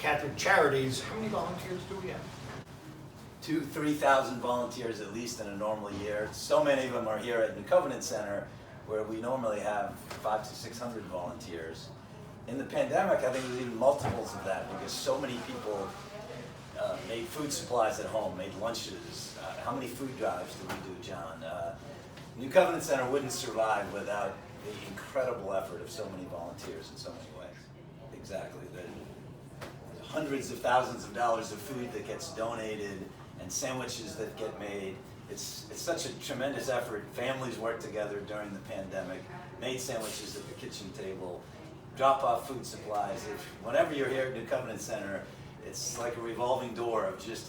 Catholic Charities, how many volunteers do we have? 2,000-3,000 volunteers at least in a normal year. So many of them are here at New Covenant Center, where we normally have 500 to 600 volunteers. In the pandemic, I think it was even multiples of that because so many people made food supplies at home, made lunches. How many food drives did we do, John? New Covenant Center wouldn't survive without the incredible effort of so many volunteers in so many ways. Exactly. The hundreds of thousands of dollars of food that gets donated and sandwiches that get made. It's such a tremendous effort. Families worked together during the pandemic, made sandwiches at the kitchen table, drop off food supplies. Whenever you're here at New Covenant Center, it's like a revolving door of just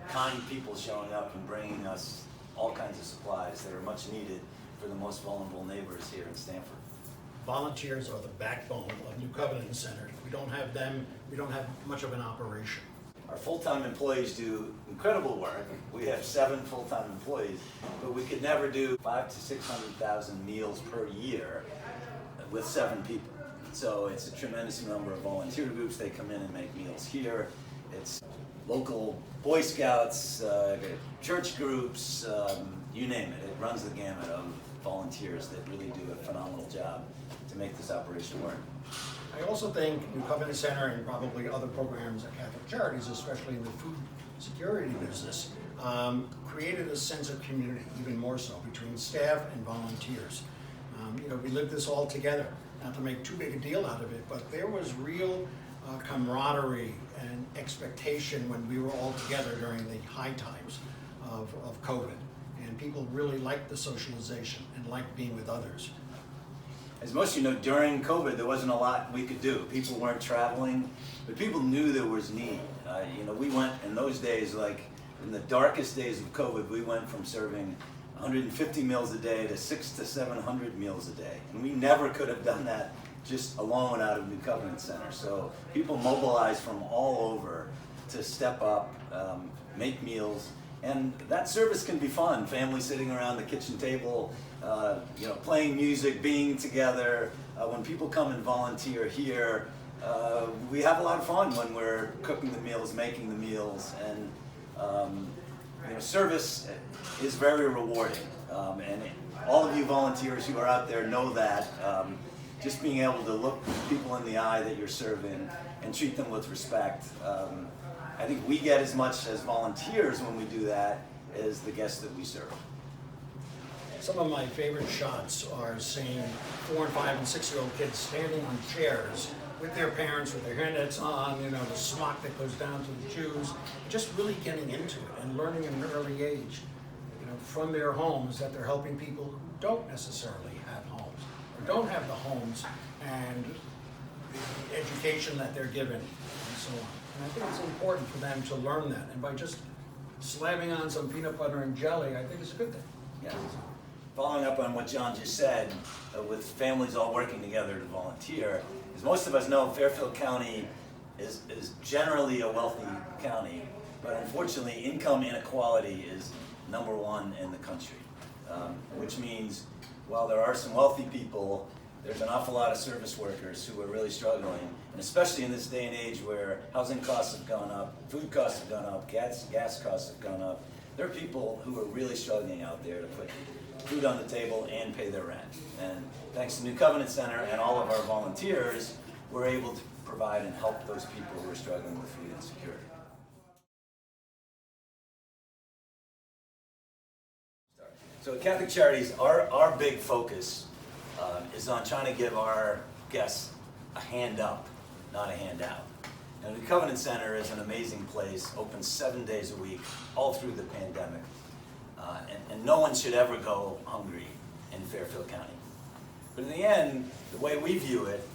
kind people showing up and bringing us all kinds of supplies that are much needed for the most vulnerable neighbors here in Stamford. Volunteers are the backbone of New Covenant Center. If we don't have them, we don't have much of an operation. Our full-time employees do incredible work. We have 7 full-time employees, but we could never do 500,000 to 600,000 meals per year with 7 people. So it's a tremendous number of volunteer groups. They come in and make meals here. It's local Boy Scouts, church groups, you name it. It runs the gamut of volunteers that really do a phenomenal job to make this operation work. I also think New Covenant Center and probably other programs at Catholic Charities, especially in the food security business, created a sense of community, even more so, between staff and volunteers. We lived this all together, not to make too big a deal out of it, but there was real camaraderie and expectation when we were all together during the high times of COVID. And people really liked the socialization and liked being with others. As most of you know, during COVID, there wasn't a lot we could do. People weren't traveling, but people knew there was need. We went in those days, like in the darkest days of COVID, we went from serving 150 meals a day to 600 to 700 meals a day. And we never could have done that just alone out of New Covenant Center. So people mobilized from all over to step up, make meals. And that service can be fun. Families sitting around the kitchen table, playing music, being together. When people come and volunteer here, we have a lot of fun when we're cooking the meals, making the meals, and service is very rewarding. And all of you volunteers who are out there know that. Just being able to look people in the eye that you're serving and treat them with respect. I think we get as much as volunteers when we do that as the guests that we serve. Some of my favorite shots are seeing 4-, 5-, and 6-year-old kids standing on chairs with their parents, with their hairnets on, the smock that goes down to the shoes, just really getting into it and learning at an early age, from their homes that they're helping people who don't necessarily have homes, or don't have the homes and the education that they're given, and so on. And I think it's important for them to learn that. And by just slamming on some peanut butter and jelly, I think it's a good thing. Yeah. Following up on what John just said, with families all working together to volunteer, as most of us know, Fairfield County is generally a wealthy county, but unfortunately income inequality is #1 in the country, which means while there are some wealthy people, there's an awful lot of service workers who are really struggling, and especially in this day and age where housing costs have gone up, food costs have gone up, gas costs have gone up. There are people who are really struggling out there to put food on the table and pay their rent. And thanks to New Covenant Center and all of our volunteers, we're able to provide and help those people who are struggling with food insecurity. So at Catholic Charities, our big focus is on trying to give our guests a hand up, not a handout. Now, the Covenant Center is an amazing place, open 7 days a week, all through the pandemic. And no one should ever go hungry in Fairfield County. But in the end, the way we view it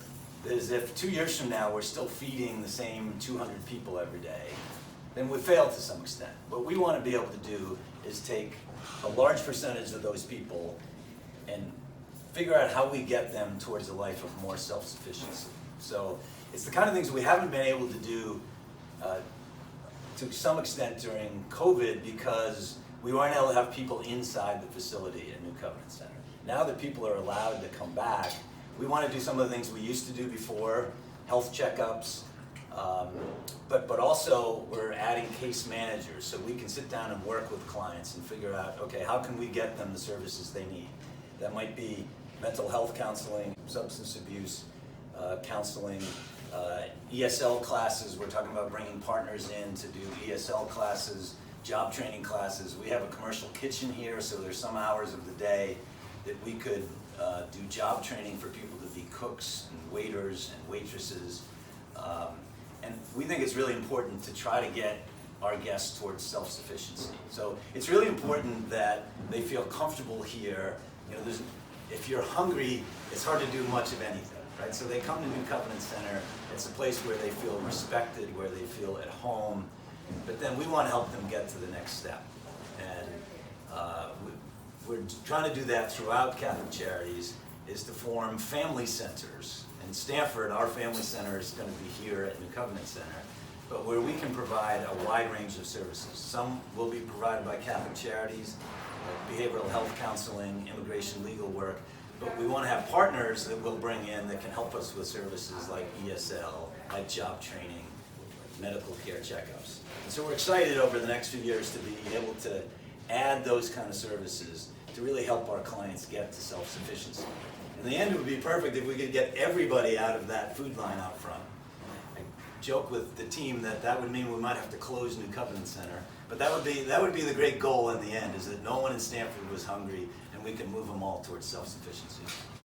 is if 2 years from now we're still feeding the same 200 people every day, then we failed to some extent. What we want to be able to do is take a large percentage of those people and figure out how we get them towards a life of more self-sufficiency. So it's the kind of things we haven't been able to do to some extent during COVID because we weren't able to have people inside the facility at New Covenant Center. Now that people are allowed to come back, we want to do some of the things we used to do before, health checkups, but also we're adding case managers so we can sit down and work with clients and figure out, okay, how can we get them the services they need? That might be mental health counseling, substance abuse counseling, ESL classes. We're talking about bringing partners in to do ESL classes, job training classes. We have a commercial kitchen here, so there's some hours of the day that we could do job training for people to be cooks and waiters and waitresses. And we think it's really important to try to get our guests towards self-sufficiency. So it's really important that they feel comfortable here. You know, if you're hungry, it's hard to do much of anything, right? So they come to New Covenant Center. It's a place where they feel respected, where they feel at home. But then we want to help them get to the next step. And we're trying to do that throughout Catholic Charities, is to form family centers. In Stanford, our family center is going to be here at New Covenant Center, but where we can provide a wide range of services. Some will be provided by Catholic Charities, like behavioral health counseling, immigration legal work, but we want to have partners that we'll bring in that can help us with services like ESL, like job training, medical care checkups. And so we're excited over the next few years to be able to add those kind of services to really help our clients get to self-sufficiency. In the end, it would be perfect if we could get everybody out of that food line out front. I joke with the team that would mean we might have to close New Covenant Center, but that would be the great goal in the end, is that no one in Stanford was hungry and we can move them all towards self-sufficiency.